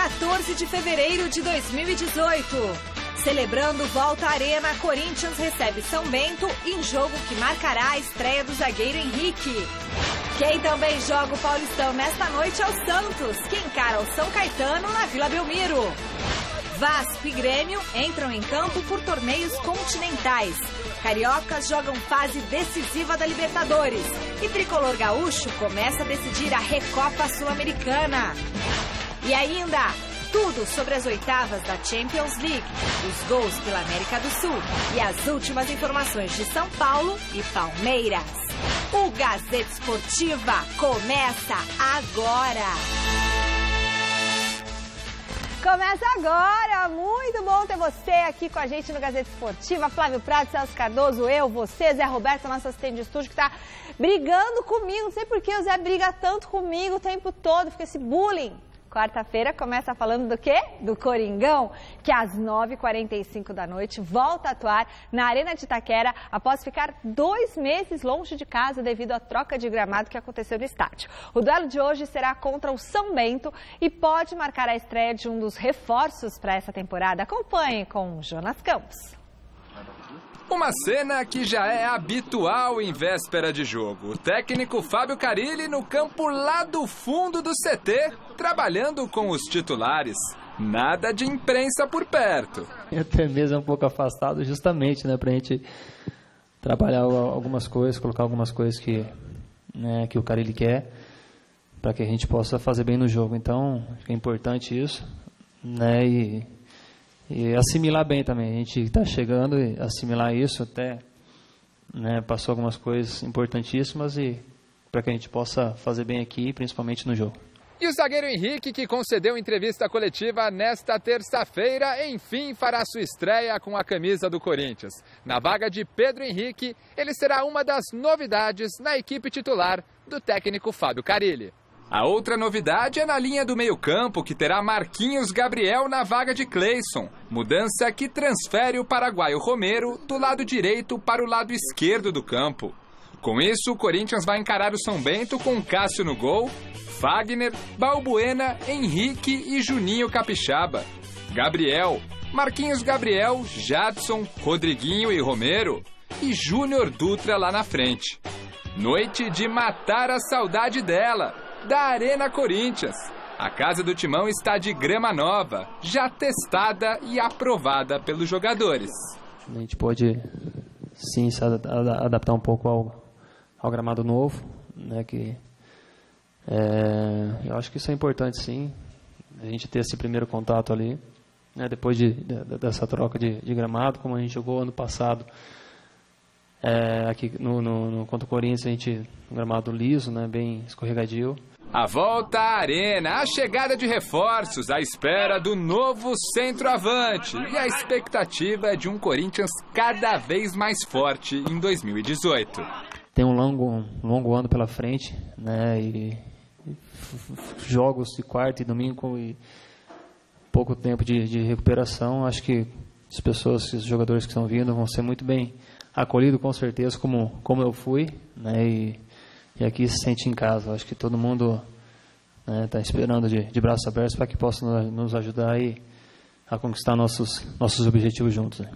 14 de fevereiro de 2018. Celebrando volta à Arena, Corinthians recebe São Bento em jogo que marcará a estreia do zagueiro Henrique. Quem também joga o Paulistão nesta noite é o Santos, que encara o São Caetano na Vila Belmiro. Vasco e Grêmio entram em campo por torneios continentais. Cariocas jogam fase decisiva da Libertadores. E Tricolor Gaúcho começa a decidir a Recopa Sul-Americana. E ainda, tudo sobre as oitavas da Champions League, os gols pela América do Sul e as últimas informações de São Paulo e Palmeiras. O Gazeta Esportiva começa agora! Começa agora! Muito bom ter você aqui com a gente no Gazeta Esportiva. Flávio Prado, Celso Cardoso, eu, você, Zé Roberto, nosso assistente de estúdio, que está brigando comigo. Não sei por que o Zé briga tanto comigo o tempo todo, fica esse bullying. Quarta-feira começa falando do quê? Do Coringão, que às 9h45 da noite volta a atuar na Arena de Itaquera após ficar 2 meses longe de casa devido à troca de gramado que aconteceu no estádio. O duelo de hoje será contra o São Bento e pode marcar a estreia de um dos reforços para essa temporada. Acompanhe com Jonas Campos. Uma cena que já é habitual em véspera de jogo. O técnico Fábio Carilli no campo lá do fundo do CT, trabalhando com os titulares. Nada de imprensa por perto. Até mesmo um pouco afastado, justamente, né, pra gente trabalhar algumas coisas, colocar algumas coisas que o Carilli quer, para que a gente possa fazer bem no jogo. Então, acho que é importante isso, né, e assimilar bem também. A gente está chegando e assimilar isso até, né, passou algumas coisas importantíssimas e para que a gente possa fazer bem aqui, principalmente no jogo. E o zagueiro Henrique, que concedeu entrevista coletiva nesta terça-feira, enfim fará sua estreia com a camisa do Corinthians. Na vaga de Pedro Henrique, ele será uma das novidades na equipe titular do técnico Fábio Carilli. A outra novidade é na linha do meio-campo, que terá Marquinhos Gabriel na vaga de Cleison. Mudança que transfere o paraguaio Romero do lado direito para o lado esquerdo do campo. Com isso, o Corinthians vai encarar o São Bento com Cássio no gol, Fagner, Balbuena, Henrique e Juninho Capixaba. Gabriel, Marquinhos Gabriel, Jadson, Rodriguinho e Romero. E Júnior Dutra lá na frente. Noite de matar a saudade dela, da Arena Corinthians. A casa do Timão está de grama nova, já testada e aprovada pelos jogadores. A gente pode, sim, se adaptar um pouco ao gramado novo, né, eu acho que isso é importante, sim, a gente ter esse primeiro contato ali, né, depois dessa troca de gramado, como a gente jogou ano passado. Aqui contra o Corinthians, a gente um gramado liso, né, bem escorregadio. A volta à Arena, a chegada de reforços, a espera do novo centroavante e a expectativa é de um Corinthians cada vez mais forte em 2018. Tem um longo ano pela frente, né, e jogos de quarta e domingo e pouco tempo de recuperação. Acho que as pessoas, os jogadores que estão vindo vão ser muito bem acolhido com certeza, como eu fui, né, e aqui se sente em casa. Acho que todo mundo está esperando de braços abertos para que possa nos ajudar a conquistar nossos objetivos juntos. Né.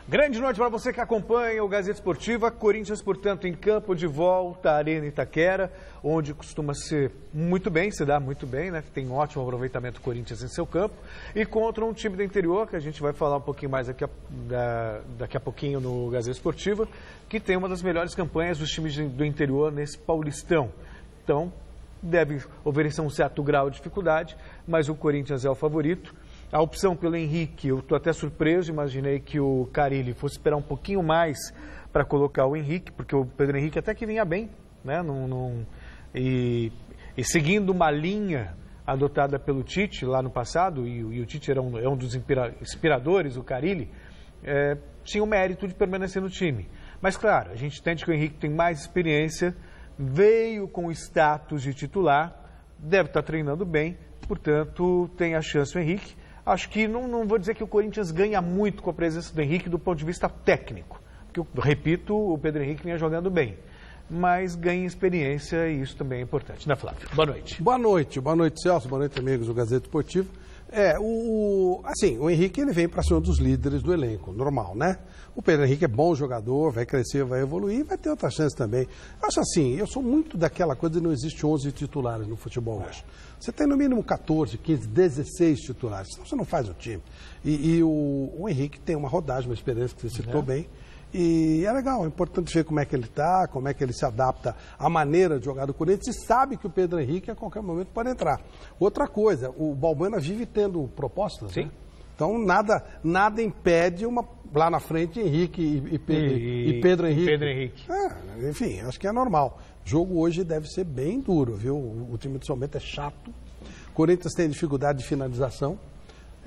Grande noite para você que acompanha o Gazeta Esportiva. Corinthians, portanto, em campo de volta à Arena Itaquera, onde costuma ser muito bem, se dá muito bem, né? Tem ótimo aproveitamento Corinthians em seu campo. E contra um time do interior, que a gente vai falar um pouquinho mais daqui a pouquinho no Gazeta Esportiva, que tem uma das melhores campanhas dos times do interior nesse Paulistão. Então, deve oferecer um certo grau de dificuldade, mas o Corinthians é o favorito. A opção pelo Henrique, eu estou até surpreso, imaginei que o Carilli fosse esperar um pouquinho mais para colocar o Henrique, porque o Pedro Henrique até que vinha bem, né? E seguindo uma linha adotada pelo Tite lá no passado, e o Tite é um dos inspiradores, o Carilli, tinha o mérito de permanecer no time. Mas claro, a gente entende que o Henrique tem mais experiência, veio com o status de titular, deve estar treinando bem, portanto tem a chance o Henrique. Acho que não vou dizer que o Corinthians ganha muito com a presença do Henrique do ponto de vista técnico, porque, eu repito, o Pedro Henrique vinha jogando bem. mas ganhem experiência e isso também é importante, né, Flávio? Boa noite. Boa noite, Celso, boa noite, amigos do Gazeta Esportiva. O Henrique ele vem para ser um dos líderes do elenco, normal, né? O Pedro Henrique é bom jogador, vai crescer, vai evoluir, vai ter outra chance também. Eu acho assim, eu sou muito daquela coisa de não existe 11 titulares no futebol hoje. Você tem no mínimo 14, 15, 16 titulares, senão você não faz o time. E o Henrique tem uma rodagem, uma experiência que você citou bem. E é legal, é importante ver como é que ele está, como é que ele se adapta à maneira de jogar do Corinthians e sabe que o Pedro Henrique a qualquer momento pode entrar. Outra coisa, o Balbuena vive tendo propostas, né? Então nada impede lá na frente Henrique e Pedro Henrique. Enfim, acho que é normal. O jogo hoje deve ser bem duro, viu? O time de São Bento é chato, o Corinthians tem dificuldade de finalização.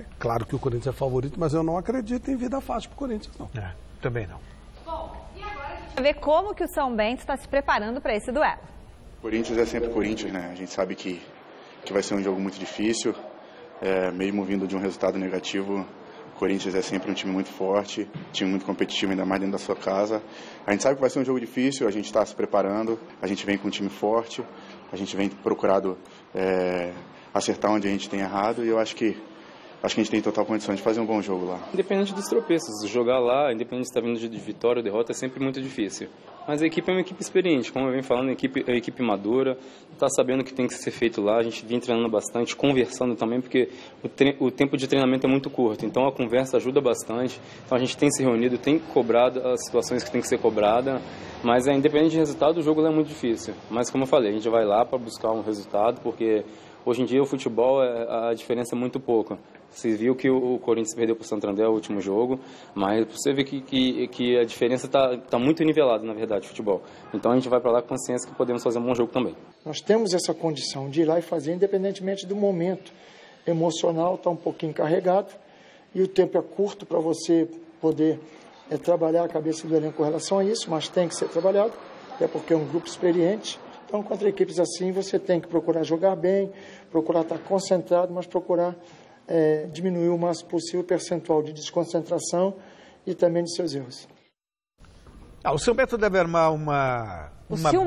É claro que o Corinthians é favorito, mas eu não acredito em vida fácil para o Corinthians, não. Também não. E agora a gente vai ver como que o São Bento está se preparando para esse duelo. Corinthians é sempre Corinthians, né? A gente sabe que vai ser um jogo muito difícil, mesmo vindo de um resultado negativo. O Corinthians é sempre um time muito forte, time muito competitivo, ainda mais dentro da sua casa. A gente sabe que vai ser um jogo difícil, a gente está se preparando, a gente vem com um time forte, a gente vem procurado acertar onde a gente tem errado e eu acho que a gente tem total condição de fazer um bom jogo lá. Independente dos tropeços, jogar lá, independente se está vindo de vitória ou derrota, é sempre muito difícil. Mas a equipe é uma equipe experiente, como eu venho falando, é uma equipe madura, está sabendo o que tem que ser feito lá, a gente vem treinando bastante, conversando também, porque o tempo de treinamento é muito curto, então a conversa ajuda bastante, então a gente tem se reunido, tem cobrado as situações que tem que ser cobrada, mas independente de resultado, o jogo lá é muito difícil. Mas como eu falei, a gente vai lá para buscar um resultado, porque hoje em dia o futebol, a diferença é muito pouca. Você viu que o Corinthians perdeu para o Santo André no último jogo, mas você vê que a diferença está muito nivelada, na verdade, no futebol. Então a gente vai para lá com consciência que podemos fazer um bom jogo também. Nós temos essa condição de ir lá e fazer, independentemente do momento emocional, está um pouquinho carregado, e o tempo é curto para você poder trabalhar a cabeça do elenco com relação a isso, mas tem que ser trabalhado, até porque é um grupo experiente. Então, contra equipes assim, você tem que procurar jogar bem, procurar estar concentrado, mas procurar diminuir o máximo possível o percentual de desconcentração e também de seus erros. O São Bento deve armar uma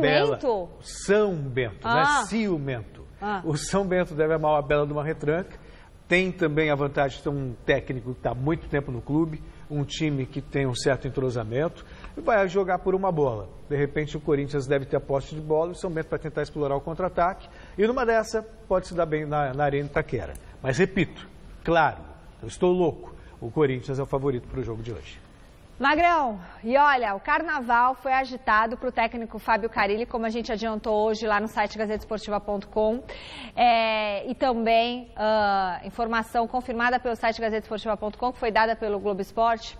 bela... São Bento, não é ciumento. O São Bento deve armar uma bela de uma retranca. Tem também a vantagem de ter um técnico que está há muito tempo no clube, um time que tem um certo entrosamento, e vai jogar por uma bola. De repente o Corinthians deve ter a posse de bola e o São Bento vai tentar explorar o contra-ataque, e numa dessa pode se dar bem na Arena Itaquera. Mas repito, claro, eu estou louco, o Corinthians é o favorito para o jogo de hoje. Magrão, e olha, o carnaval foi agitado para o técnico Fábio Carilli, como a gente adiantou hoje lá no site gazetesportiva.com, e também informação confirmada pelo site gazetesportiva.com, que foi dada pelo Globo Esporte.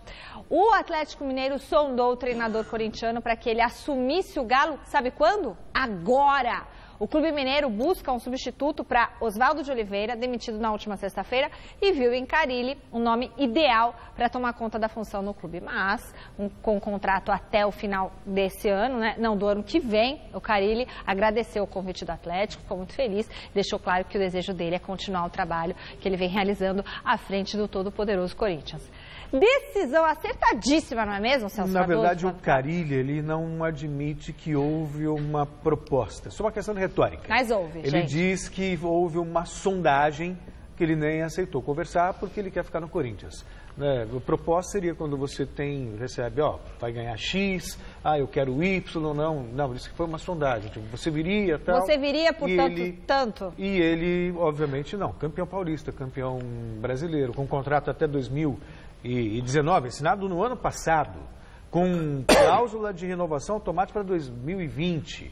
O Atlético Mineiro sondou o treinador corintiano para que ele assumisse o Galo, sabe quando? Agora! O Clube Mineiro busca um substituto para Oswaldo de Oliveira, demitido na última sexta-feira, e viu em Carilli um nome ideal para tomar conta da função no clube. Mas, com contrato até o final desse ano, né? Não, do ano que vem, o Carilli agradeceu o convite do Atlético, ficou muito feliz, deixou claro que o desejo dele é continuar o trabalho que ele vem realizando à frente do todo-poderoso Corinthians. Decisão acertadíssima, não é mesmo, Celso? Na verdade, o Carilli, ele não admite que houve uma proposta. Só uma questão de retórica. Mas houve, Ele diz que houve uma sondagem que ele nem aceitou conversar porque ele quer ficar no Corinthians. A proposta seria quando você recebe, vai ganhar X, eu quero Y, não, isso foi uma sondagem, tipo, você viria, tal. Você viria por tanto? E ele, obviamente, não, campeão paulista, campeão brasileiro, com contrato até 2019, assinado no ano passado, com cláusula de renovação automática para 2020.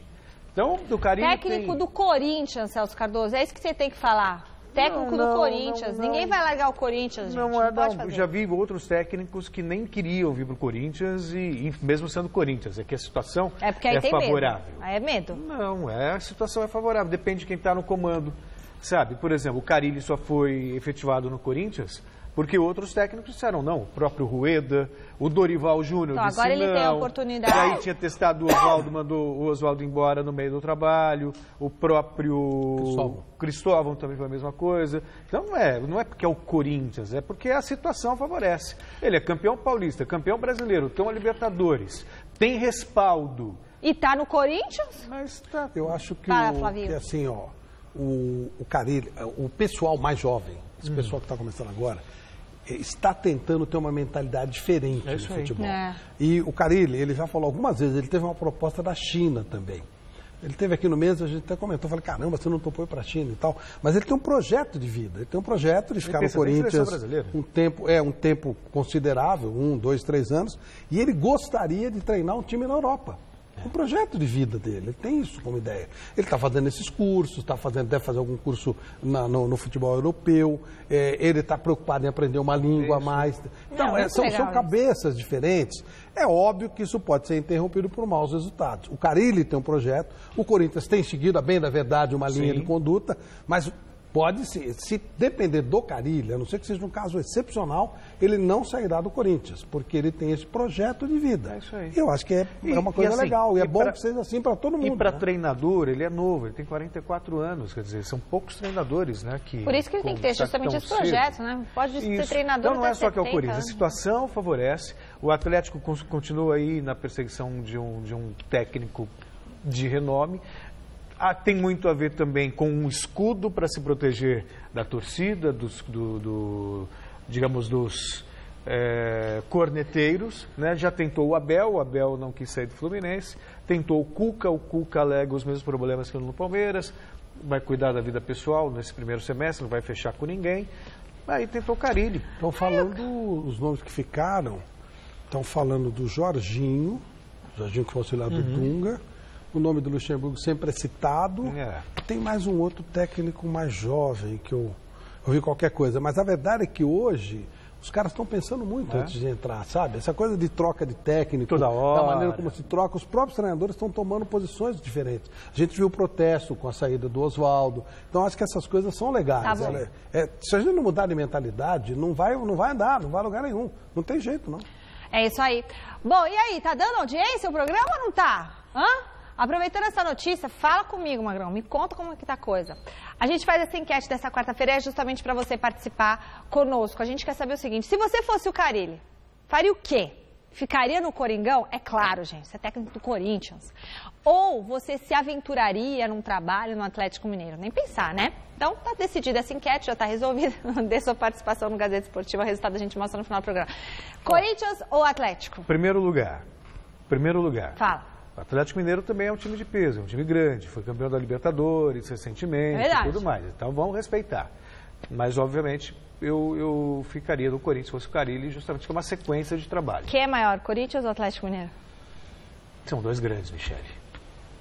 Então, do Carilli técnico do Corinthians, Celso Cardoso, é isso que você tem que falar. Técnico do Corinthians. Ninguém vai largar o Corinthians, gente. Não. Já vi outros técnicos que nem queriam vir para o Corinthians e mesmo sendo Corinthians. É que a situação é favorável. Medo. Aí é medo. Não, a situação é favorável. Depende de quem está no comando. Sabe, por exemplo, o Carilli só foi efetivado no Corinthians porque outros técnicos disseram não. O próprio Rueda, o Dorival Júnior disse agora ele tem a oportunidade. Daí tinha testado o Oswaldo, mandou o Oswaldo embora no meio do trabalho. O próprio Cristóvão também foi a mesma coisa. Então não é porque é o Corinthians, é porque a situação favorece. Ele é campeão paulista, campeão brasileiro, tem uma Libertadores, tem respaldo. E tá no Corinthians? Mas tá, eu acho que, Flavinho. que assim, ó, o Carille, o pessoal mais jovem, esse pessoal que está começando agora, está tentando ter uma mentalidade diferente no futebol. E o Carille, ele já falou algumas vezes, ele teve uma proposta da China também. Ele esteve aqui no mês, a gente até comentou, falei, caramba, você não topou ir para a China e tal. Mas ele tem um projeto de vida, ele tem um projeto de ficar no Corinthians um tempo considerável, 1, 2, 3 anos, e ele gostaria de treinar um time na Europa. Um projeto de vida dele, ele tem isso como ideia. Ele está fazendo esses cursos, deve fazer algum curso no futebol europeu, ele está preocupado em aprender uma língua a mais. Então, são cabeças diferentes. É óbvio que isso pode ser interrompido por maus resultados. O Carille tem um projeto, o Corinthians tem seguido, a bem da verdade, uma linha de conduta, mas pode, se depender do Carille, a não ser que seja um caso excepcional, ele não sairá do Corinthians, porque ele tem esse projeto de vida. É isso aí. Eu acho que é uma coisa legal, e é bom que seja assim para todo mundo. E para treinador, ele é novo, ele tem 44 anos, quer dizer, são poucos treinadores, né? Por isso que ele tem que ter justamente esse projeto, né? Pode ser treinador. Então não é só que é o Corinthians, a situação favorece, o Atlético continua aí na perseguição de um técnico de renome. Tem muito a ver também com um escudo para se proteger da torcida, dos corneteiros, né? Já tentou o Abel não quis sair do Fluminense, tentou o Cuca alega os mesmos problemas que no Palmeiras, vai cuidar da vida pessoal nesse primeiro semestre, não vai fechar com ninguém, aí tentou o Carille. Estão falando os nomes que ficaram, estão falando do Jorginho que foi auxiliar do Dunga. O nome do Luxemburgo sempre é citado. Tem mais um outro técnico mais jovem que eu ouvi qualquer coisa. Mas a verdade é que hoje os caras estão pensando muito antes de entrar, sabe? Essa coisa de troca de técnico, toda hora, da maneira como se troca, os próprios treinadores estão tomando posições diferentes. A gente viu o protesto com a saída do Oswaldo. Então acho que essas coisas são legais. Se a gente não mudar de mentalidade, não vai andar, não vai a lugar nenhum. Não tem jeito, não. É isso aí. Bom, e aí, tá dando audiência o programa ou não tá? Aproveitando essa notícia, fala comigo, Magrão, me conta como é que tá a coisa. A gente faz essa enquete dessa quarta-feira justamente para você participar conosco. A gente quer saber o seguinte, se você fosse o Carille, faria o quê? Ficaria no Coringão? É claro, gente, você é técnico do Corinthians. Ou você se aventuraria num trabalho no Atlético Mineiro? Nem pensar, né? Então, tá decidida essa enquete, já tá resolvida. Dê sua participação no Gazeta Esportiva, o resultado a gente mostra no final do programa. Corinthians ou Atlético? Primeiro lugar. Fala. O Atlético Mineiro também é um time de peso, é um time grande, foi campeão da Libertadores recentemente e tudo mais. Então vamos respeitar. Mas, obviamente, eu ficaria no Corinthians se fosse o Carille, justamente que é uma sequência de trabalho. Quem é maior, Corinthians ou Atlético Mineiro? São dois grandes, Michele.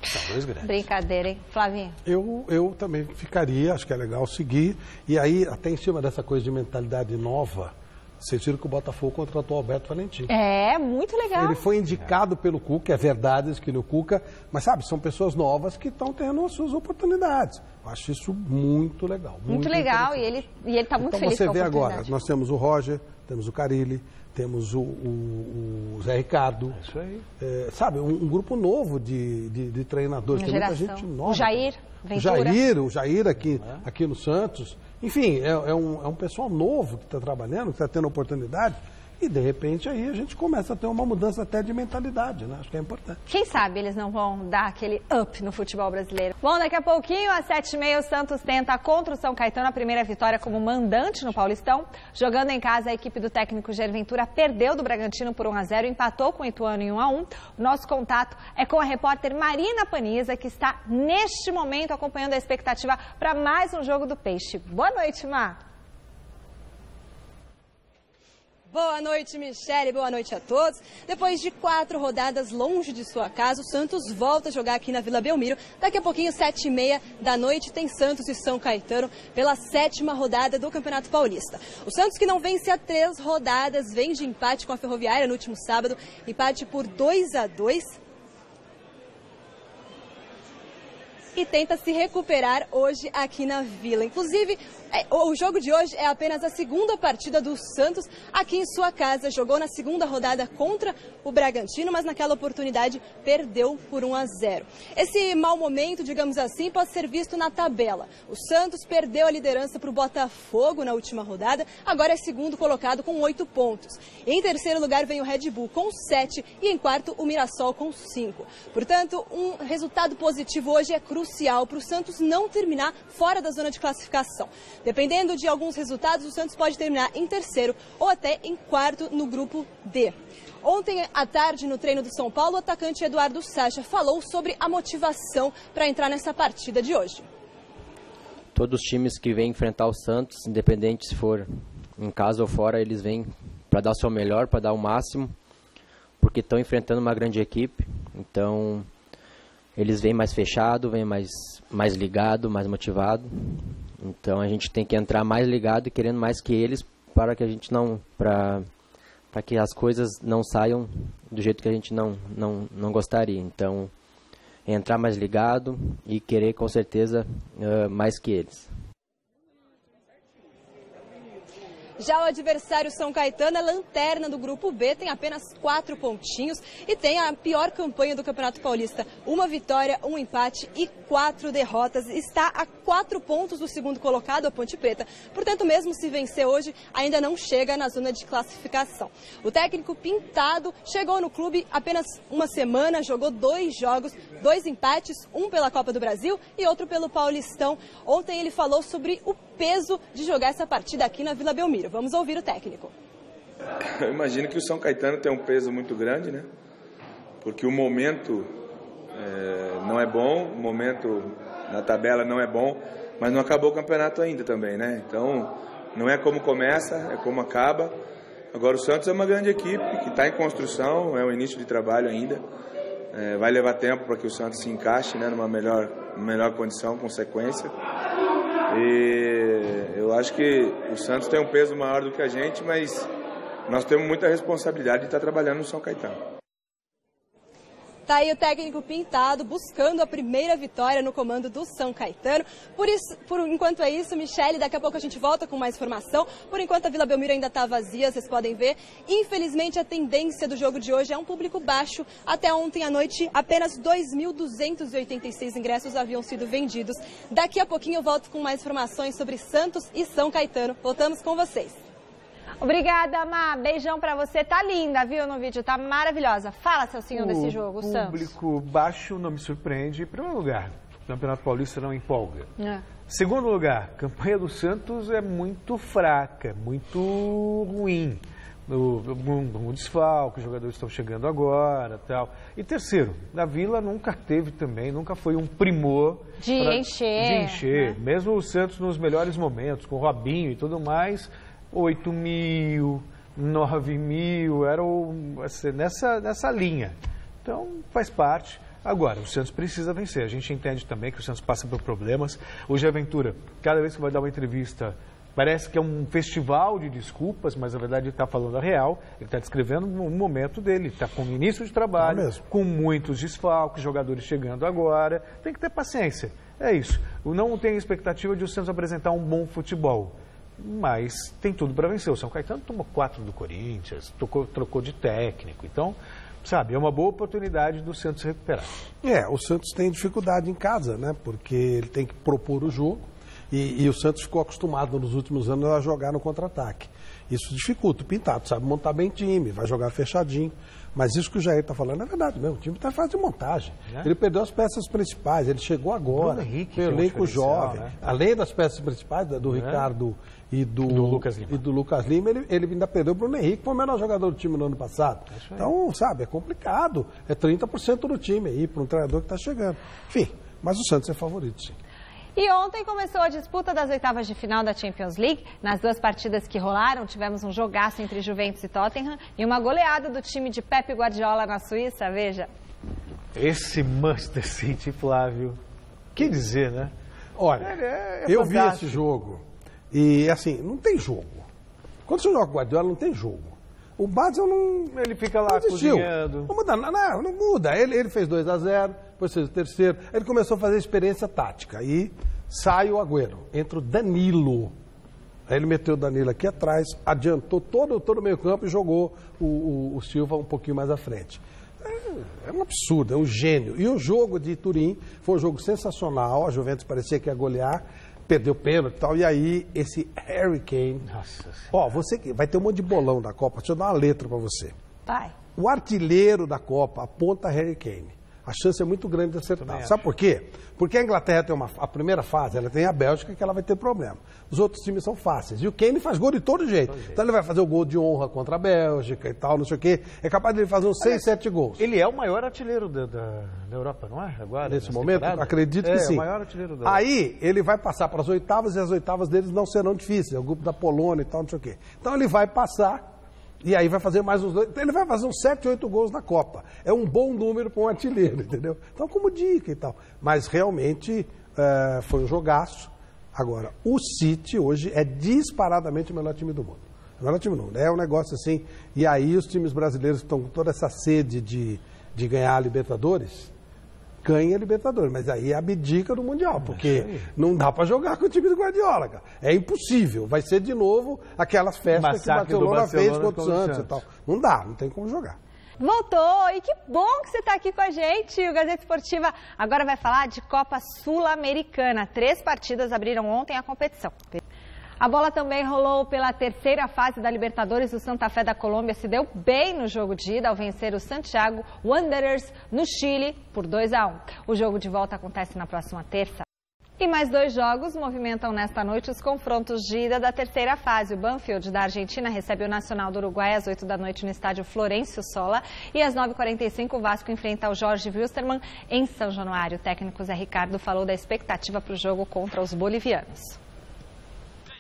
São dois grandes. Brincadeira, hein? Flavinho? Eu também ficaria, acho que é legal seguir. E aí, até em cima dessa coisa de mentalidade nova, vocês viram que o Botafogo contratou o Alberto Valentim. É, muito legal. Ele foi indicado pelo Cuca, é verdade que no Cuca, mas sabe, são pessoas novas que estão tendo as suas oportunidades. Eu acho isso muito legal. Muito legal, e ele está muito feliz com a oportunidade. Então você vê agora, nós temos o Roger, temos o Carille, temos o Zé Ricardo. É isso aí. Sabe, um grupo novo de treinadores. Tem muita gente nova. O Jair Ventura. O Jair aqui no Santos. Enfim, é um pessoal novo que está trabalhando, que está tendo oportunidade. E, de repente, aí a gente começa a ter uma mudança até de mentalidade, né? Acho que é importante. Quem sabe eles não vão dar aquele up no futebol brasileiro. Bom, daqui a pouquinho, às 7h30, o Santos tenta contra o São Caetano a primeira vitória como mandante no Paulistão. Jogando em casa, a equipe do técnico Jair Ventura perdeu do Bragantino por 1-0 e empatou com o Ituano em 1-1. O nosso contato é com a repórter Marina Paniza, que está, neste momento, acompanhando a expectativa para mais um jogo do Peixe. Boa noite, Mar. Boa noite, Michele. Boa noite a todos. Depois de 4 rodadas longe de sua casa, o Santos volta a jogar aqui na Vila Belmiro. Daqui a pouquinho, 7h30 da noite, tem Santos e São Caetano pela 7ª rodada do Campeonato Paulista. O Santos, que não vence há 3 rodadas, vem de empate com a Ferroviária no último sábado, empate por 2-2. e tenta se recuperar hoje aqui na Vila. Inclusive, o jogo de hoje é apenas a segunda partida do Santos aqui em sua casa. Jogou na segunda rodada contra o Bragantino, mas naquela oportunidade perdeu por 1-0. Esse mau momento, digamos assim, pode ser visto na tabela. O Santos perdeu a liderança para o Botafogo na última rodada, agora é segundo colocado com 8 pontos. Em terceiro lugar vem o Red Bull com 7 e em quarto o Mirassol com 5. Portanto, um resultado positivo hoje é crucial para o Santos não terminar fora da zona de classificação. Dependendo de alguns resultados, o Santos pode terminar em terceiro ou até em quarto no grupo D. Ontem à tarde, no treino do São Paulo, o atacante Eduardo Sacha falou sobre a motivação para entrar nessa partida de hoje. Todos os times que vêm enfrentar o Santos, independente se for em casa ou fora, eles vêm para dar o seu melhor, para dar o máximo, porque estão enfrentando uma grande equipe. Então, eles vêm mais fechado, vêm mais ligado, mais motivado. Então, a gente tem que entrar mais ligado e querendo mais que eles para que a gente não... para que as coisas não saiam do jeito que a gente não gostaria. Então, entrar mais ligado e querer, com certeza, mais que eles. Já o adversário São Caetano é lanterna do grupo B, tem apenas 4 pontinhos e tem a pior campanha do Campeonato Paulista. 1 vitória, 1 empate e 4 derrotas. Está a 4 pontos do segundo colocado, a Ponte Preta. Portanto, mesmo se vencer hoje, ainda não chega na zona de classificação. O técnico Pintado chegou no clube apenas uma semana, jogou 2 jogos, 2 empates, um pela Copa do Brasil e outro pelo Paulistão. Ontem ele falou sobre o peso de jogar essa partida aqui na Vila Belmiro. Vamos ouvir o técnico. Eu imagino que o São Caetano tem um peso muito grande, né? Porque o momento não é bom, o momento na tabela não é bom, mas não acabou o campeonato ainda também, né? Então, não é como começa, é como acaba. Agora, o Santos é uma grande equipe que está em construção, é o início de trabalho ainda. Vai levar tempo para que o Santos se encaixe, né, numa melhor condição, com sequência. E eu acho que o Santos tem um peso maior do que a gente, mas nós temos muita responsabilidade de estar trabalhando no São Caetano. Tá aí o técnico Pintado buscando a primeira vitória no comando do São Caetano. Enquanto é isso, Michele, daqui a pouco a gente volta com mais informação. Por enquanto a Vila Belmiro ainda está vazia, vocês podem ver. Infelizmente a tendência do jogo de hoje é um público baixo. Até ontem à noite apenas 2.286 ingressos haviam sido vendidos. Daqui a pouquinho eu volto com mais informações sobre Santos e São Caetano. Voltamos com vocês. Obrigada, Má. Beijão pra você. Tá linda, viu, no vídeo? Tá maravilhosa. Fala, Celcinho, desse jogo, o Santos. Público baixo não me surpreende. Em primeiro lugar, o Campeonato Paulista não empolga. Segundo lugar, a campanha do Santos é muito fraca, muito ruim. Um desfalque, os jogadores estão chegando agora, tal. E terceiro, na Vila nunca teve também, nunca foi um primor de encher. Né? Mesmo o Santos nos melhores momentos, com o Robinho e tudo mais... 8 mil, 9 mil, era nessa linha. Então, faz parte. Agora, o Santos precisa vencer. A gente entende também que o Santos passa por problemas. O Jair Ventura, cada vez que vai dar uma entrevista, parece que é um festival de desculpas, mas na verdade ele está falando a real. Ele está descrevendo um momento dele. Está com início de trabalho, com muitos desfalques, jogadores chegando agora. Tem que ter paciência. É isso. Eu não tenho expectativa de o Santos apresentar um bom futebol. Mas tem tudo para vencer. O São Caetano tomou 4 do Corinthians, trocou de técnico. Então, sabe, é uma boa oportunidade do Santos recuperar. O Santos tem dificuldade em casa, né? Porque ele tem que propor o jogo e o Santos ficou acostumado nos últimos anos a jogar no contra-ataque. Isso dificulta. O Pintado sabe montar bem time, vai jogar fechadinho. Mas isso que o Jair está falando é verdade mesmo. O time está em fase de montagem. Ele perdeu as peças principais, ele chegou agora, pelo elenco jovem. Né? Além das peças principais, do Ricardo e do Lucas Lima, ele ainda perdeu o Bruno Henrique, que foi o melhor jogador do time no ano passado. Então, sabe, é complicado. É 30% do time aí para um treinador que está chegando. Enfim, mas o Santos é favorito, sim. E ontem começou a disputa das oitavas de final da Champions League. Nas 2 partidas que rolaram, tivemos um jogaço entre Juventus e Tottenham e uma goleada do time de Pep Guardiola na Suíça, veja. Esse Manchester City, Flávio, que dizer, né? Olha, eu vi esse jogo e, assim, não tem jogo. Quando você joga com Guardiola, não tem jogo. O Basel não... Ele fica lá cozinhando. Não muda, não muda. Ele fez 2-0, depois fez o terceiro. Ele começou a fazer experiência tática. Aí sai o Agüero, entra o Danilo. Aí ele meteu o Danilo aqui atrás, adiantou todo o meio campo e jogou o Silva um pouquinho mais à frente. É um absurdo, é um gênio. E o jogo de Turim foi um jogo sensacional. A Juventus parecia que ia golear, perdeu pênalti e tal. E aí, esse Harry Kane... Ó, você que vai ter um monte de bolão da Copa. Deixa eu dar uma letra pra você. Vai. O artilheiro da Copa aponta Harry Kane. A chance é muito grande de acertar. Sabe por quê? Porque a Inglaterra tem a primeira fase, ela tem a Bélgica, que ela vai ter problema. Os outros times são fáceis. E o Kane faz gol de todo jeito. Então ele vai fazer o gol de honra contra a Bélgica e tal, não sei o quê. É capaz de ele fazer uns 6, 7 gols. Ele é o maior artilheiro da Europa, não é? Agora, nesse momento, acredito que sim. É o maior artilheiro da Europa. Aí ele vai passar para as oitavas e as oitavas deles não serão difíceis. É o grupo da Polônia e tal, não sei o quê. Então ele vai passar... E aí vai fazer mais uns 2... Ele vai fazer uns 7, 8 gols na Copa. É um bom número para um artilheiro, entendeu? Então, como dica e tal. Mas realmente foi um jogaço. Agora, o City hoje é disparadamente o melhor time do mundo. O melhor time do mundo. É um negócio assim. E aí os times brasileiros que estão com toda essa sede de ganhar a Libertadores... ganha a Libertadores, mas aí abdica do Mundial, porque não dá para jogar com o time do Guardiola, cara. É impossível. Vai ser de novo aquelas festas que o Barcelona fez contra o Santos e tal. Não dá, não tem como jogar. Voltou! E que bom que você está aqui com a gente. O Gazeta Esportiva agora vai falar de Copa Sul-Americana. 3 partidas abriram ontem a competição. A bola também rolou pela terceira fase da Libertadores. O Santa Fé da Colômbia se deu bem no jogo de ida ao vencer o Santiago Wanderers no Chile por 2-1. O jogo de volta acontece na próxima terça. E mais 2 jogos movimentam nesta noite os confrontos de ida da terceira fase. O Banfield da Argentina recebe o Nacional do Uruguai às 8 da noite no estádio Florencio Sola. E às 9h45 o Vasco enfrenta o Jorge Wilstermann em São Januário. O técnico Zé Ricardo falou da expectativa para o jogo contra os bolivianos.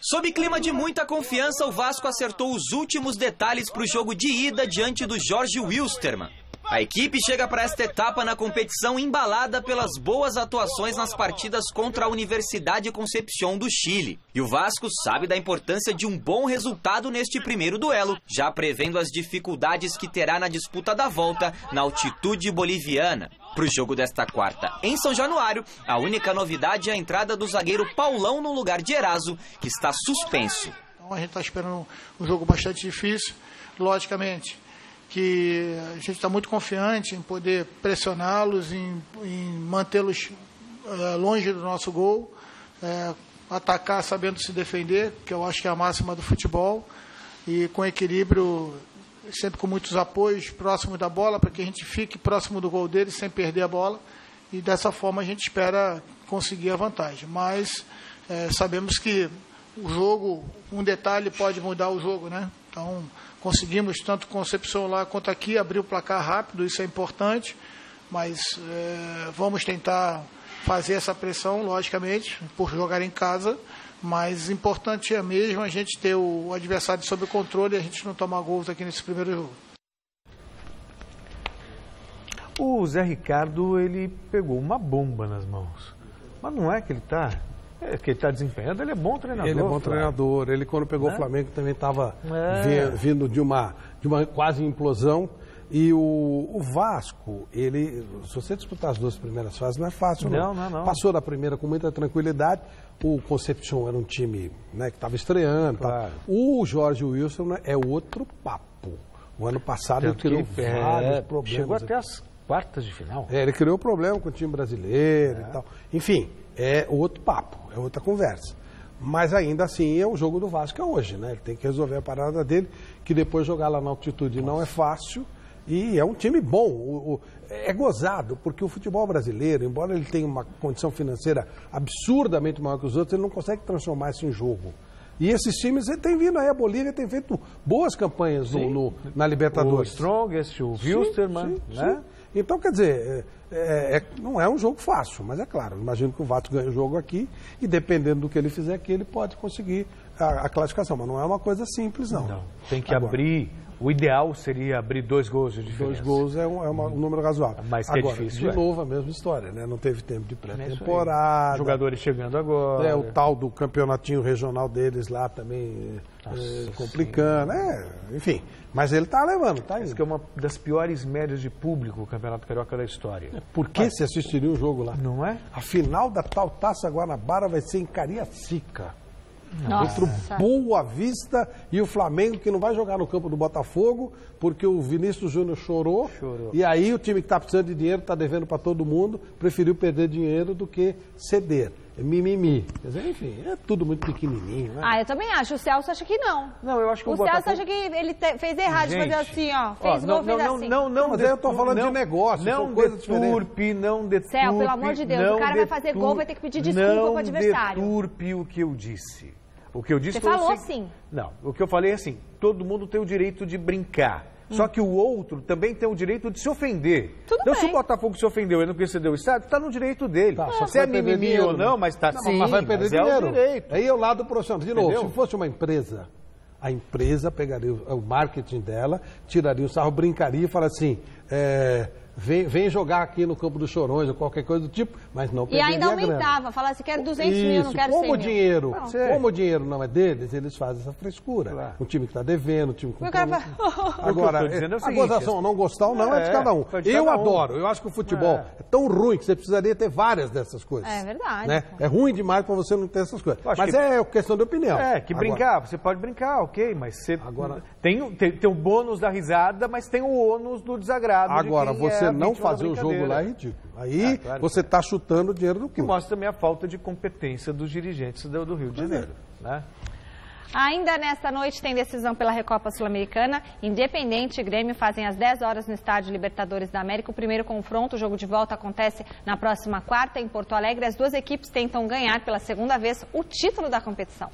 Sob clima de muita confiança, o Vasco acertou os últimos detalhes para o jogo de ida diante do Jorge Wilstermann. A equipe chega para esta etapa na competição embalada pelas boas atuações nas partidas contra a Universidade Concepción do Chile. E o Vasco sabe da importância de um bom resultado neste primeiro duelo, já prevendo as dificuldades que terá na disputa da volta na altitude boliviana. Para o jogo desta quarta, em São Januário, a única novidade é a entrada do zagueiro Paulão no lugar de Eraso, que está suspenso. Então a gente está esperando um jogo bastante difícil, logicamente, que a gente está muito confiante em poder pressioná-los, em mantê-los longe do nosso gol, atacar sabendo se defender, que eu acho que é a máxima do futebol, e com equilíbrio, sempre com muitos apoios próximo da bola, para que a gente fique próximo do gol deles sem perder a bola, e dessa forma a gente espera conseguir a vantagem. Mas sabemos que o jogo, um detalhe pode mudar o jogo, né? Então conseguimos, tanto Concepción lá quanto aqui, abrir o placar rápido, isso é importante, mas vamos tentar fazer essa pressão, logicamente, por jogar em casa, mas importante é mesmo a gente ter o adversário sob o controle e a gente não tomar gols aqui nesse primeiro jogo. O Zé Ricardo, ele pegou uma bomba nas mãos, mas não é que ele está... que ele está desempenhando, ele é bom treinador. Ele é bom treinador. Ele, quando pegou o Flamengo, também estava vindo de uma quase implosão. E o Vasco, ele, se você disputar as 2 primeiras fases, não é fácil, não. Passou da primeira com muita tranquilidade. O Concepción era um time, né, que estava estreando. Claro. O Jorge Wilson é outro papo. O ano passado ele criou vários problemas. Chegou até as quartas de final. Ele criou problema com o time brasileiro e tal. Enfim, é outro papo, é outra conversa. Mas ainda assim é o jogo do Vasco hoje, né? Ele tem que resolver a parada dele, que depois jogar lá na altitude não é fácil. E é um time bom. É gozado, porque o futebol brasileiro, embora ele tenha uma condição financeira absurdamente maior que os outros, ele não consegue transformar isso em jogo. E esses times, ele tem vindo aí, a Bolívia tem feito boas campanhas na Libertadores. O Strongest, o Wilstermann, né? Sim. Então, quer dizer, não é um jogo fácil, mas é claro, imagino que o Vasco ganha o jogo aqui e dependendo do que ele fizer aqui, ele pode conseguir a classificação, mas não é uma coisa simples, não. Tem que abrir O ideal seria abrir 2 gols de diferença. 2 gols é um número razoável. Mas que agora, é difícil. De novo, a mesma história, né? Não teve tempo de pré-temporada. Jogadores chegando agora. O tal do campeonatinho regional deles lá também complicando. Enfim, mas ele tá levando, tá indo. Isso que é uma das piores médias de público o Campeonato Carioca da história. Por que se assistiria o jogo lá? Não é? A final da tal Taça Guanabara vai ser em Cariacica. Nossa. Contra o Boa Vista e o Flamengo, que não vai jogar no campo do Botafogo, porque o Vinícius Júnior chorou. E aí o time que está precisando de dinheiro, está devendo para todo mundo, preferiu perder dinheiro do que ceder. É mimimi. Quer dizer, enfim, é tudo muito pequenininho, né? Eu também acho. O Celso acha que não. Não, eu acho que o Celso acha que ele fez errado de fazer assim, ó. Fez gol, fez assim. Não, mas aí eu tô falando de negócio, não deturpe, não deturpe. Céu, pelo amor de Deus, o cara vai fazer gol, vai ter que pedir desculpa pro adversário. Não deturpe o que eu disse. O que eu disse Você falou assim. Não, o que eu falei é assim, todo mundo tem o direito de brincar. Só que o outro também tem o direito de se ofender. Tudo então, bem. se o Botafogo se ofendeu e não quis ceder o estádio, está no direito dele. Se é mimimi ou não, mas está sim. Mas vai perder dinheiro. É o direito. Aí é o lado profissional. De novo, Entendeu? se fosse uma empresa, a empresa pegaria o marketing dela, tiraria o sarro, brincaria e falaria assim... Vem jogar aqui no Campo dos Chorões ou qualquer coisa do tipo, mas não perderia a grana. E ainda aumentava, falasse, quero 200 mil, não quero 100 mil. Como o dinheiro não é deles, eles fazem essa frescura. Claro. Um time que está devendo, um time que... Agora, a gozação, não gostar ou não, é de cada um. Eu adoro, eu acho que o futebol é tão ruim que você precisaria ter várias dessas coisas. É verdade. Né? É ruim demais para você não ter essas coisas. Mas é questão de opinião. Brincar, você pode brincar, ok, mas você... Agora, tem o bônus da risada, mas tem o ônus do desagrado. Agora, você não fazer o jogo lá é ridículo. Aí você está chutando o dinheiro do clube. Que mostra também a falta de competência dos dirigentes do Rio de Janeiro. Né? Ainda nesta noite tem decisão pela Recopa Sul-Americana. Independente e Grêmio fazem às 10 horas no Estádio Libertadores da América. O primeiro confronto, o jogo de volta, acontece na próxima quarta em Porto Alegre. As duas equipes tentam ganhar pela segunda vez o título da competição.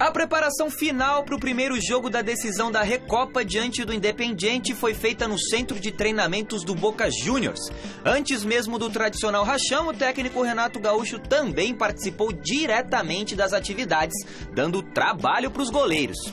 A preparação final para o primeiro jogo da decisão da Recopa diante do Independiente foi feita no centro de treinamentos do Boca Juniors. Antes mesmo do tradicional rachão, o técnico Renato Gaúcho também participou diretamente das atividades, dando trabalho para os goleiros.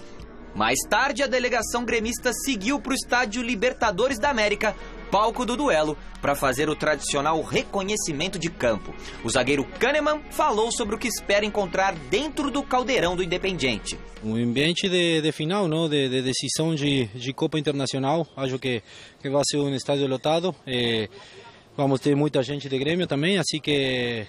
Mais tarde, a delegação gremista seguiu para o Estádio Libertadores da América, palco do duelo, para fazer o tradicional reconhecimento de campo. O zagueiro Kahneman falou sobre o que espera encontrar dentro do caldeirão do Independiente. Um ambiente de final, não? De decisão de Copa Internacional. Acho que vai ser um estádio lotado. Vamos ter muita gente de Grêmio também, assim que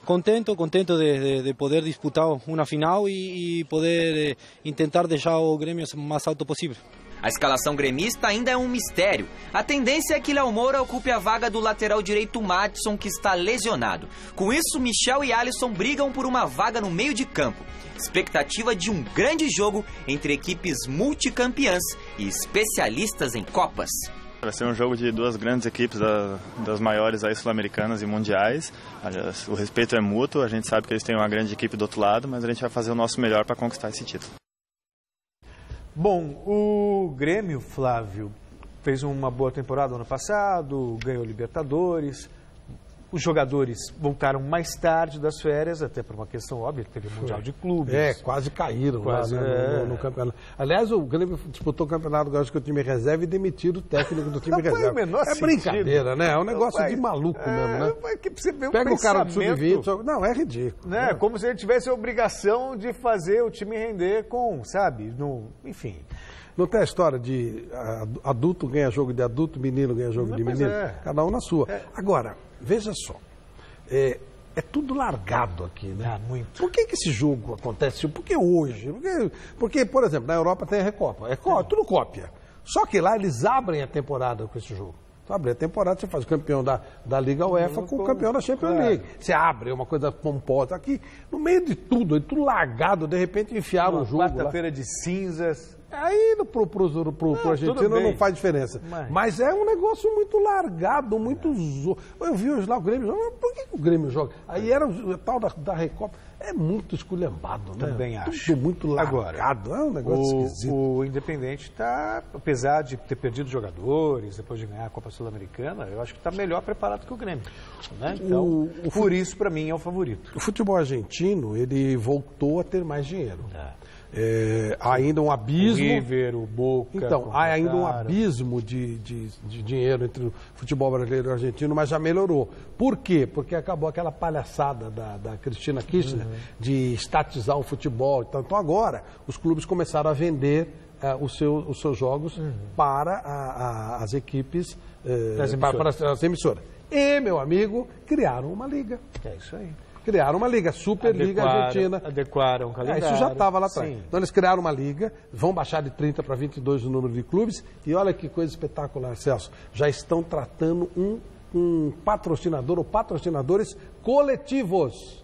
contento de poder disputar uma final e poder tentar deixar o Grêmio o mais alto possível. A escalação gremista ainda é um mistério. A tendência é que Léo Moura ocupe a vaga do lateral direito Madison, que está lesionado. Com isso, Michel e Alisson brigam por uma vaga no meio de campo. Expectativa de um grande jogo entre equipes multicampeãs e especialistas em Copas. Vai ser um jogo de duas grandes equipes das maiores aí sul-americanas e mundiais. O respeito é mútuo, a gente sabe que eles têm uma grande equipe do outro lado, mas a gente vai fazer o nosso melhor para conquistar esse título. Bom, o Grêmio, Flávio, fez uma boa temporada ano passado, ganhou Libertadores. Os jogadores voltaram mais tarde das férias, até por uma questão óbvia, teve o Mundial de Clubes. Quase caíram lá no campeonato. Aliás, o Grêmio disputou o campeonato com o time reserva e demitiu o técnico do time reserva. É brincadeira, né? É um negócio de maluco mesmo, né? Pega o cara do sub-20, não, é ridículo. Né? Como se ele tivesse a obrigação de fazer o time render com, sabe, enfim... Não tem a história de adulto ganha jogo de adulto, menino ganha jogo de menino? Cada um na sua. Agora, veja só, é tudo largado aqui, né? Muito. Por que esse jogo acontece? Por que hoje? Porque, por exemplo, na Europa tem a Recopa. Tudo cópia. Só que lá eles abrem a temporada com esse jogo. Abre a temporada, você faz o campeão da Liga UEFA com o campeão da Champions League. Você abre uma coisa pomposa aqui, no meio de tudo largado, de repente enfiaram o jogo lá. Quarta-feira de cinzas. Aí pro argentino não faz diferença. Mas é um negócio muito largado, muito... Eu vi hoje lá o Grêmio jogando, por que o Grêmio joga? Aí era o tal da Recopa. É muito esculhambado, né? Também acho. Tudo muito largado. É um negócio esquisito. O Independente está, apesar de ter perdido jogadores, depois de ganhar a Copa Sul-Americana, eu acho que está melhor preparado que o Grêmio. Né? Então, por isso, para mim, é o favorito. O futebol argentino, ele voltou a ter mais dinheiro. ainda um abismo. O River, o Boca. Então, há ainda um abismo de dinheiro entre o futebol brasileiro e o argentino, mas já melhorou. Por quê? Porque acabou aquela palhaçada da Cristina Kirchner de estatizar o futebol. Então agora, os clubes começaram a vender os seus jogos para as equipes, para as emissoras. E, meu amigo, criaram uma liga. É isso aí. Criaram uma liga, Superliga Argentina. Adequaram o calendário. Isso já estava lá atrás. Sim. Então eles criaram uma liga, vão baixar de 30 para 22 o número de clubes. E olha que coisa espetacular, Celso. Já estão tratando um patrocinador ou patrocinadores coletivos.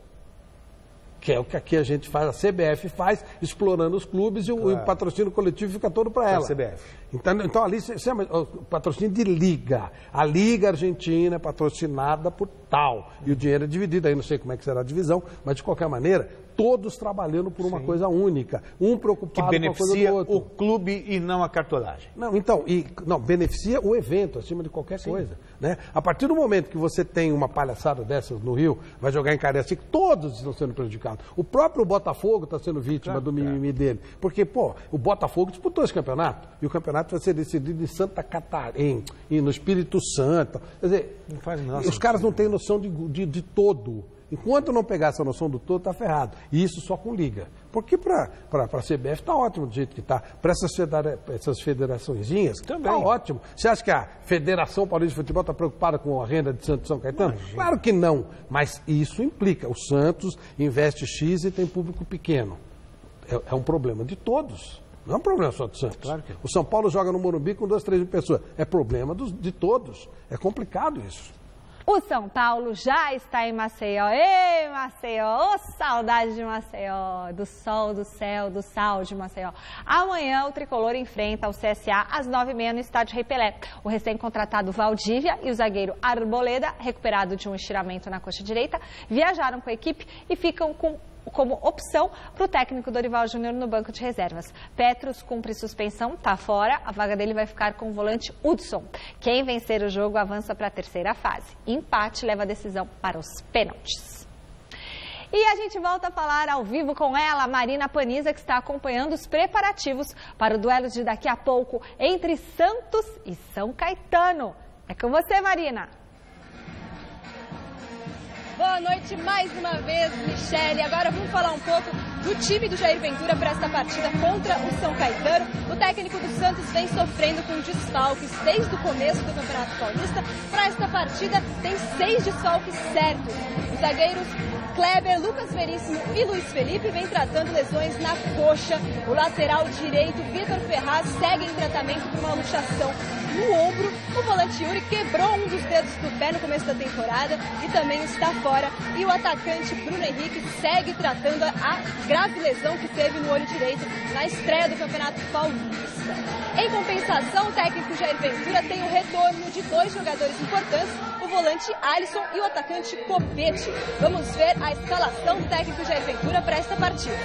Que é o que aqui a gente faz, a CBF faz, explorando os clubes e o patrocínio coletivo fica todo para ela. CBF. Então ali se chama o patrocínio de liga. A Liga Argentina é patrocinada por tal. E o dinheiro é dividido, aí não sei como é que será a divisão, mas de qualquer maneira, todos trabalhando por uma coisa única. Um preocupado que com a coisa do outro. o clube e não a cartolagem. Não, beneficia o evento acima de qualquer coisa. Né? A partir do momento que você tem uma palhaçada dessas no Rio, vai jogar em Cariacica, todos estão sendo prejudicados. O próprio Botafogo está sendo vítima do mimimi dele. Porque, o Botafogo disputou esse campeonato. E o campeonato vai ser decidido em Santa Catarina e no Espírito Santo. Quer dizer, os caras não têm noção de todo. Enquanto não pegar essa noção do todo, está ferrado. E isso só com liga. Porque para a CBF está ótimo do jeito que está. Para essas federaçõezinhas, está ótimo. Você acha que a Federação Paulista de Futebol está preocupada com a renda de Santos e São Caetano? Claro que não. Mas isso implica. O Santos investe X e tem público pequeno. É um problema de todos. Não é um problema só do Santos. Claro que... O São Paulo joga no Morumbi com 2, 3 mil pessoas. É problema de todos. É complicado isso. O São Paulo já está em Maceió. Ei, Maceió! Saudade de Maceió! Do sol, do céu, do sal de Maceió. Amanhã o Tricolor enfrenta o CSA às 9h30 no estádio Rei Pelé. O recém-contratado Valdívia e o zagueiro Arboleda, recuperado de um estiramento na coxa direita, viajaram com a equipe e ficam como opção para o técnico Dorival Júnior no banco de reservas. Petros cumpre suspensão, está fora, a vaga dele vai ficar com o volante Hudson. Quem vencer o jogo avança para a terceira fase. Empate leva a decisão para os pênaltis. E a gente volta a falar ao vivo com ela, Marina Paniza, que está acompanhando os preparativos para o duelo de daqui a pouco entre Santos e São Caetano. É com você, Marina. Boa noite mais uma vez, Michele. Agora vamos falar um pouco do time do Jair Ventura para esta partida contra o São Caetano. O técnico do Santos vem sofrendo com desfalques desde o começo do Campeonato Paulista. Para esta partida tem 6 desfalques certos. Os zagueiros Kleber, Lucas Veríssimo e Luiz Felipe vêm tratando lesões na coxa. O lateral direito, Vitor Ferraz, segue em tratamento por uma luxação no ombro. O volante Yuri quebrou um dos dedos do pé no começo da temporada e também está fora. E o atacante Bruno Henrique segue tratando a grave lesão que teve no olho direito na estreia do Campeonato Paulista. Em compensação, o técnico Jair Ventura tem o retorno de 2 jogadores importantes, o volante Alisson e o atacante Copete. Vamos ver a escalação do técnico Jair Ventura para esta partida.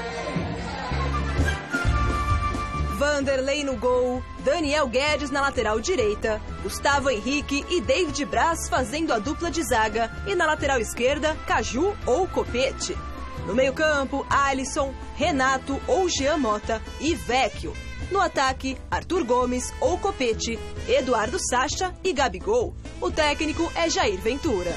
Vanderlei no gol, Daniel Guedes na lateral direita, Gustavo Henrique e David Braz fazendo a dupla de zaga e na lateral esquerda, Caju ou Copete. No meio-campo, Alisson, Renato ou Jean Mota e Vecchio. No ataque, Arthur Gomes ou Copete, Eduardo Sacha e Gabigol. O técnico é Jair Ventura.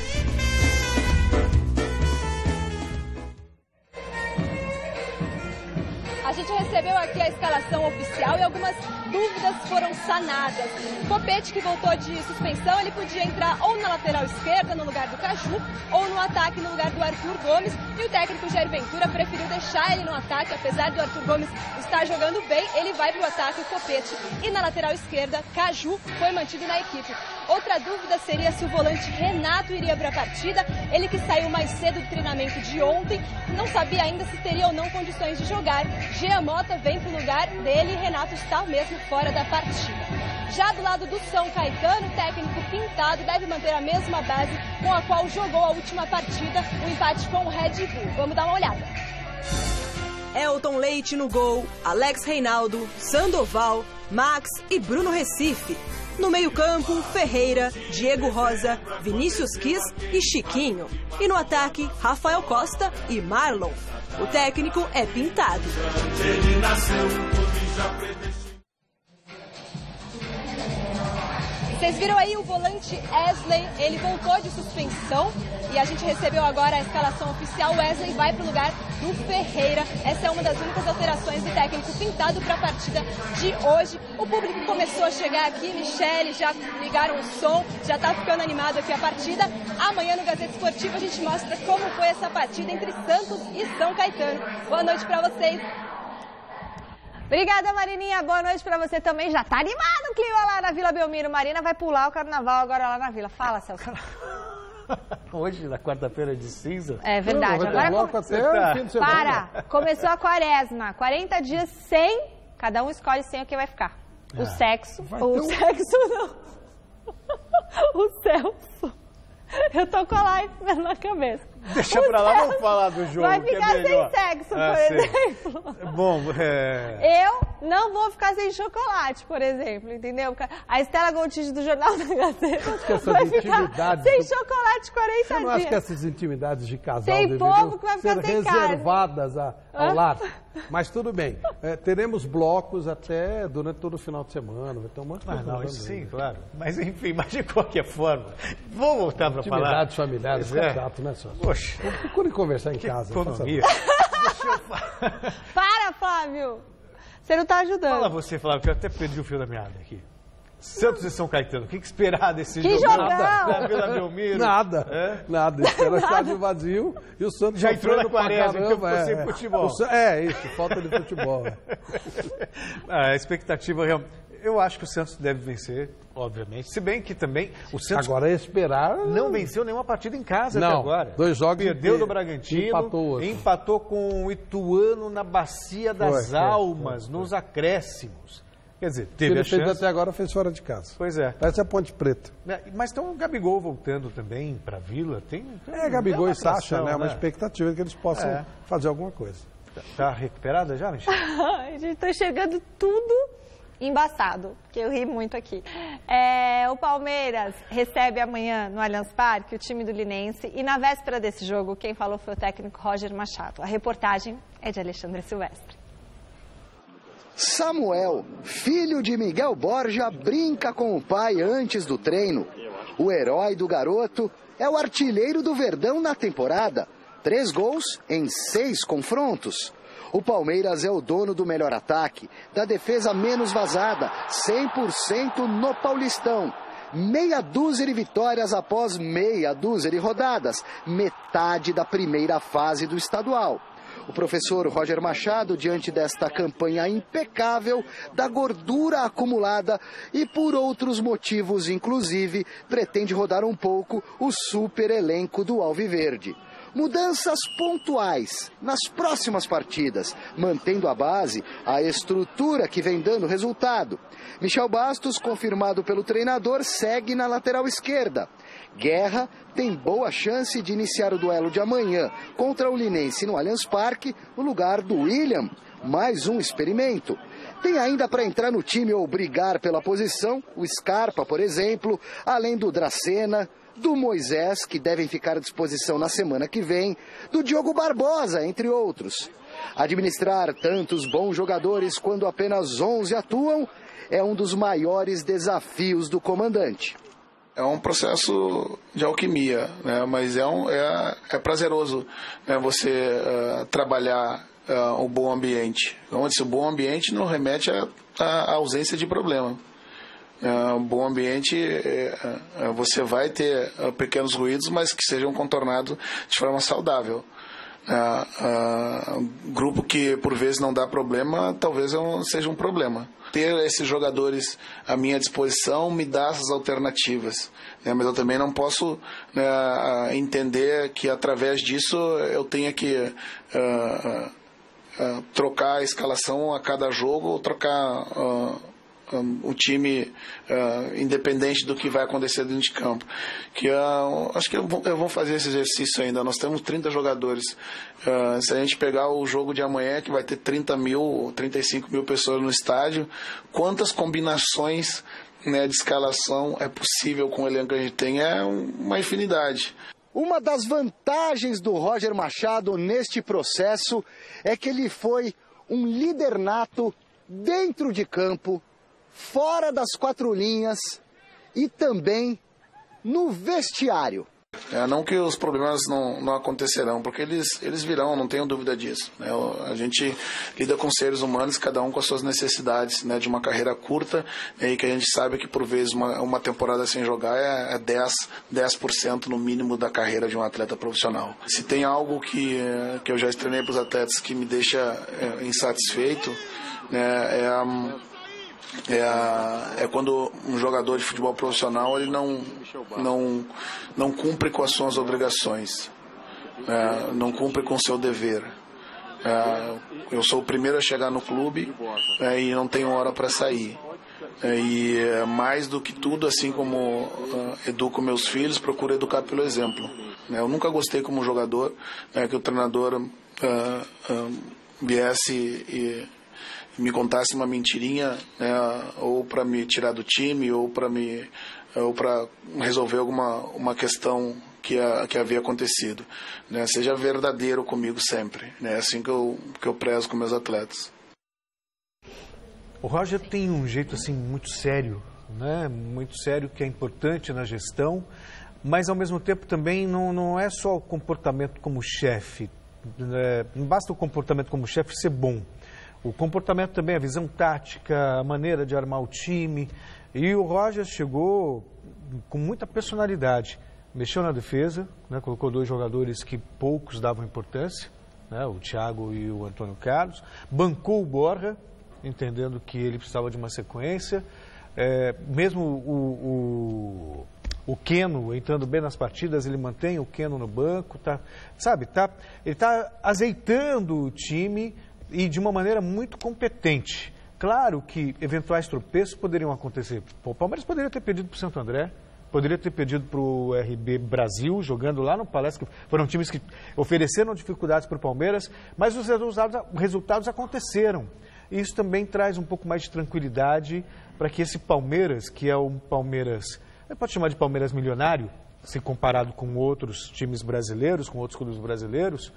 A gente recebeu aqui a escalação oficial e algumas dúvidas foram sanadas. Copete, que voltou de suspensão, ele podia entrar ou na lateral esquerda, no lugar do Caju, ou no ataque, no lugar do Arthur Gomes. E o técnico Jair Ventura preferiu deixar ele no ataque, apesar do Arthur Gomes estar jogando bem, ele vai para o ataque, o Copete. E na lateral esquerda, Caju foi mantido na equipe. Outra dúvida seria se o volante Renato iria para a partida. Ele que saiu mais cedo do treinamento de ontem, não sabia ainda se teria ou não condições de jogar. Jean Mota vem para o lugar dele e Renato está mesmo fora da partida. Já do lado do São Caetano, o técnico Pintado deve manter a mesma base com a qual jogou a última partida, o empate com o Red Bull. Vamos dar uma olhada. Elton Leite no gol, Alex Reinaldo, Sandoval, Max e Bruno Recife. No meio-campo, Ferreira, Diego Rosa, Vinícius Quis e Chiquinho. E no ataque, Rafael Costa e Marlon. O técnico é pintado. Ele nasceu, Vocês viram aí o volante Wesley, ele voltou de suspensão e a gente recebeu agora a escalação oficial. Wesley vai para o lugar do Ferreira. Essa é uma das únicas alterações do técnico pintado para a partida de hoje. O público começou a chegar aqui, Michele, já ligaram o som, já está ficando animado aqui a partida. Amanhã no Gazeta Esportiva a gente mostra como foi essa partida entre Santos e São Caetano. Boa noite para vocês. Obrigada, Marininha. Boa noite pra você também. Já tá animado o clima lá na Vila Belmiro. Marina vai pular o carnaval agora lá na Vila. Fala, Celso. Hoje, na quarta-feira de cinza? É verdade. Agora para. Começou a quaresma. 40 dias sem. Cada um escolhe sem o que vai ficar. O sexo. O sexo não. O Celso. Eu tô com a live na cabeça. Deixa pra lá, vamos falar do jogo. Vai ficar sem sexo, por exemplo. Bom, Eu não vou ficar sem chocolate, por exemplo, entendeu? A Estela Gontijo do Jornal da Gazeta vai ficar sem chocolate 40 dias. Você não acha que essas intimidades de casal tem povo que vai ficar ser sem reservadas ao lar? Mas tudo bem. Teremos blocos até durante todo o final de semana. Vai ter um monte de coisa. Sim, claro. Mas enfim, mas de qualquer forma, vou voltar para falar. Intimidades familiares, é chato, né, só? Poxa. Procure conversar em casa. Economia. Para, Flávio! Você não está ajudando. Fala você, Flávio, que eu até perdi o fio da meada aqui. Santos e São Caetano, o que esperar desse jogo? Da Vila Belmiro? Nada. Espera estádio vazio e o Santos já entrou na quaresma, então ficou sem futebol. Isso, falta de futebol. A expectativa realmente. Eu acho que o Santos deve vencer, obviamente. Se bem que também o Santos. Agora é esperar. Não venceu nenhuma partida em casa até agora. 2 jogos. Perdeu do Bragantino. Empatou com o Ituano na Bacia das Almas, nos acréscimos. Quer dizer, teve a chance. Fez até agora, fez fora de casa. Pois é. Parece a Ponte Preta. Mas tem o Gabigol voltando também para a Vila. Gabigol e Sacha, né? Uma expectativa de que eles possam fazer alguma coisa. Tá recuperada já, Michele? Ai, gente, tô enxergando tudo embaçado, que eu ri muito aqui. O Palmeiras recebe amanhã no Allianz Parque o time do Linense e na véspera desse jogo quem falou foi o técnico Roger Machado. A reportagem é de Alexandre Silvestre. Samuel, filho de Miguel Borja, brinca com o pai antes do treino. O herói do garoto é o artilheiro do Verdão na temporada. 3 gols em 6 confrontos. O Palmeiras é o dono do melhor ataque, da defesa menos vazada, 100% no Paulistão. Meia dúzia de vitórias após meia dúzia de rodadas, metade da primeira fase do estadual. O professor Roger Machado, diante desta campanha impecável, da gordura acumulada e por outros motivos, inclusive, pretende rodar um pouco o super elenco do Alviverde. Mudanças pontuais nas próximas partidas, mantendo a base, a estrutura que vem dando resultado. Michel Bastos, confirmado pelo treinador, segue na lateral esquerda. Guerra tem boa chance de iniciar o duelo de amanhã contra o Linense no Allianz Parque, no lugar do William. Mais um experimento. Tem ainda para entrar no time ou brigar pela posição o Scarpa, por exemplo, além do Dracena, do Moisés, que devem ficar à disposição na semana que vem, do Diogo Barbosa, entre outros. Administrar tantos bons jogadores quando apenas 11 atuam é um dos maiores desafios do comandante. É um processo de alquimia, né? Mas é prazeroso, né? Você trabalhar o bom ambiente. Como eu disse, o bom ambiente não remete à ausência de problema. Bom ambiente, você vai ter pequenos ruídos, mas que sejam contornados de forma saudável. Grupo que por vezes não dá problema, talvez seja um problema. Ter esses jogadores à minha disposição me dá essas alternativas, né? Mas eu também não posso, né, entender que através disso eu tenha que trocar a escalação a cada jogo ou trocar o time independente do que vai acontecer dentro de campo. Acho que eu vou fazer esse exercício ainda. Nós temos 30 jogadores. Se a gente pegar o jogo de amanhã, que vai ter 35 mil pessoas no estádio, quantas combinações, né, de escalação é possível com o elenco que a gente tem? É uma infinidade. Uma das vantagens do Roger Machado neste processo é que ele foi um líder nato dentro de campo, fora das 4 linhas e também no vestiário. Não que os problemas não acontecerão, porque eles virão, não tenho dúvida disso. A gente lida com seres humanos, cada um com as suas necessidades, de uma carreira curta, e que a gente sabe que por vezes uma temporada sem jogar é 10% no mínimo da carreira de um atleta profissional. Se tem algo que eu já externei para os atletas que me deixa insatisfeito, é quando um jogador de futebol profissional ele não cumpre com as suas obrigações, não cumpre com o seu dever. Eu sou o primeiro a chegar no clube e não tenho hora para sair. E mais do que tudo, assim como educo meus filhos, procuro educar pelo exemplo. Eu nunca gostei como jogador que o treinador viesse e me contasse uma mentirinha, ou para me tirar do time, ou para resolver uma questão que havia acontecido. Seja verdadeiro comigo sempre. É assim que eu prezo com meus atletas. O Roger tem um jeito assim muito sério, muito sério, que é importante na gestão, mas ao mesmo tempo também não é só o comportamento como chefe. Não basta o comportamento como chefe ser bom. O comportamento também, a visão tática, a maneira de armar o time. E o Roger chegou com muita personalidade. Mexeu na defesa, colocou 2 jogadores que poucos davam importância, o Thiago e o Antônio Carlos. Bancou o Borja, entendendo que ele precisava de uma sequência. Mesmo o Keno entrando bem nas partidas, ele mantém o Keno no banco. Ele está azeitando o time e de uma maneira muito competente. Claro que eventuais tropeços poderiam acontecer. O Palmeiras poderia ter perdido para o Santo André, poderia ter perdido para o RB Brasil, jogando lá no Palestra, que foram times que ofereceram dificuldades para o Palmeiras, mas os resultados aconteceram. E isso também traz um pouco mais de tranquilidade para que esse Palmeiras, que é um Palmeiras, pode chamar de Palmeiras milionário, se comparado com outros times brasileiros, com outros clubes brasileiros,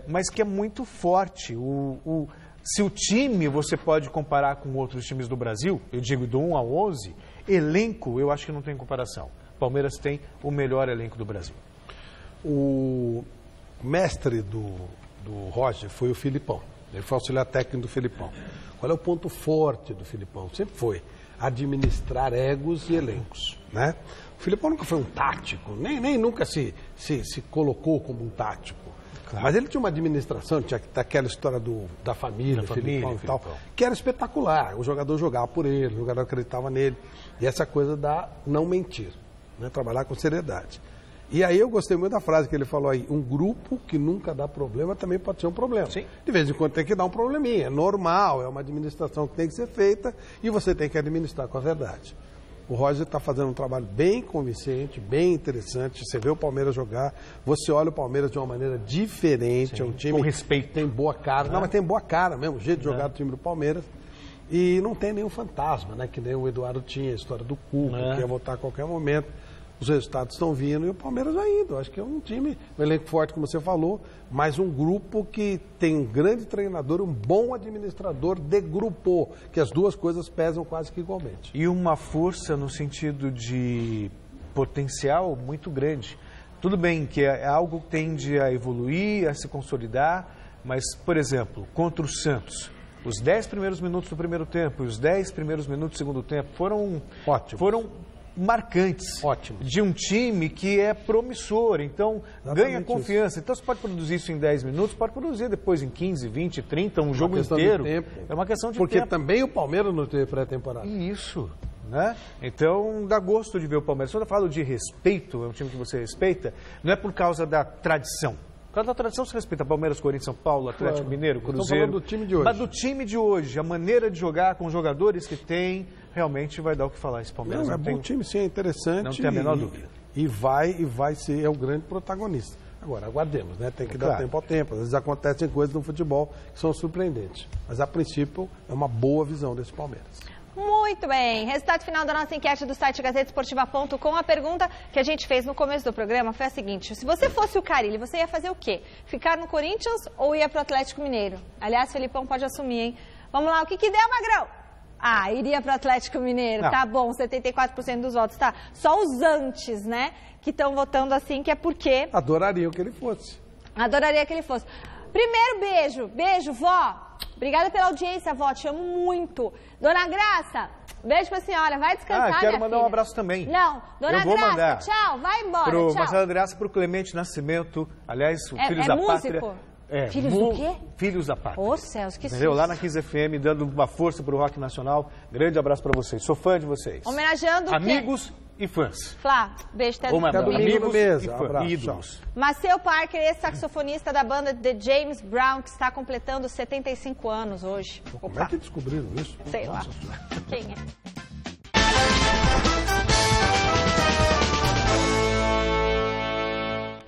mas que é muito forte. Se o time você pode comparar com outros times do Brasil, eu digo do 1 ao 11, elenco eu acho que não tem comparação. O Palmeiras tem o melhor elenco do Brasil. O mestre do Roger foi o Filipão. Ele foi auxiliar técnico do Filipão. Qual é o ponto forte do Filipão? Sempre foi administrar egos e elencos, O Filipão nunca foi um tático, nem nunca se colocou como um tático. Claro. Mas ele tinha uma administração, tinha aquela história da família, Filipão e tal, que era espetacular. O jogador jogava por ele, o jogador acreditava nele. E essa coisa da não mentir, trabalhar com seriedade. E aí eu gostei muito da frase que ele falou aí, um grupo que nunca dá problema também pode ser um problema. Sim. De vez em quando tem que dar um probleminha, é normal, é uma administração que tem que ser feita e você tem que administrar com a verdade. O Roger está fazendo um trabalho bem convincente, bem interessante. Você vê o Palmeiras jogar, você olha o Palmeiras de uma maneira diferente. Sim, é um time com respeito. Tem boa cara. Não, mas tem boa cara mesmo, o jeito de jogar do time do Palmeiras. E não tem nenhum fantasma, que nem o Eduardo tinha, a história do Cuca, que ia voltar a qualquer momento. Os resultados estão vindo e o Palmeiras vai indo. Acho que é um time, um elenco forte, como você falou, mas um grupo que tem um grande treinador, um bom administrador de grupo, que as duas coisas pesam quase que igualmente. E uma força no sentido de potencial muito grande. Tudo bem que é algo que tende a evoluir, a se consolidar, mas, por exemplo, contra o Santos, os 10 primeiros minutos do primeiro tempo e os 10 primeiros minutos do segundo tempo foram ótimos. Foram marcantes. Ótimo. De um time que é promissor, então ganha confiança. Então você pode produzir isso em 10 minutos, pode produzir depois em 15, 20, 30, um jogo inteiro. É uma questão de tempo. Porque também o Palmeiras não teve pré-temporada. Isso, Então dá gosto de ver o Palmeiras. Quando eu falo de respeito, é um time que você respeita, não é por causa da tradição. Por causa da tradição você respeita Palmeiras, Corinthians, São Paulo, Atlético Mineiro, Cruzeiro. Estamos falando do time de hoje. Mas do time de hoje, a maneira de jogar com os jogadores que tem, realmente vai dar o que falar esse Palmeiras. Não, é bom time, sim, é interessante. Não tem a menor dúvida. E vai ser o grande protagonista. Agora, aguardemos, Tem que dar tempo ao tempo. Às vezes acontecem coisas no futebol que são surpreendentes. Mas, a princípio, é uma boa visão desse Palmeiras. Muito bem, resultado final da nossa enquete do site gazetesportiva.com. A pergunta que a gente fez no começo do programa foi a seguinte: se você fosse o Carille, você ia fazer o quê? Ficar no Corinthians ou ia pro Atlético Mineiro? Aliás, Felipão pode assumir, hein? Vamos lá, o que deu, Magrão? Ah, iria pro Atlético Mineiro, tá bom, 74% dos votos, tá? Só os antes, né, que estão votando assim, que é porque... Adorariam que ele fosse. Adoraria que ele fosse. Primeiro beijo, beijo, vó. Obrigada pela audiência, vó, te amo muito. Dona Graça, beijo pra senhora, vai descansar, quero minha mandar filha. um abraço também. Não, Dona Eu vou Graça, mandar. tchau, vai embora, Pro tchau. Marcelo Andreassa, pro Clemente Nascimento, aliás, o Filhos da músico? Pátria. Filhos do quê? Filhos da Pátria. Ô, céus, que Entendeu? susto. Lá na 15 FM, dando uma força pro rock nacional. Grande abraço pra vocês. Sou fã de vocês. Homenageando o quê? Amigos e fãs. Flá, beijo, até Uma domingo. amigos mesa. e Um fãs. abraço, Ídolos. Maceo Parker, ex-saxofonista da banda The James Brown, que está completando 75 anos hoje. Como é que descobriram isso? Sei lá. Nossa Senhora. Quem é?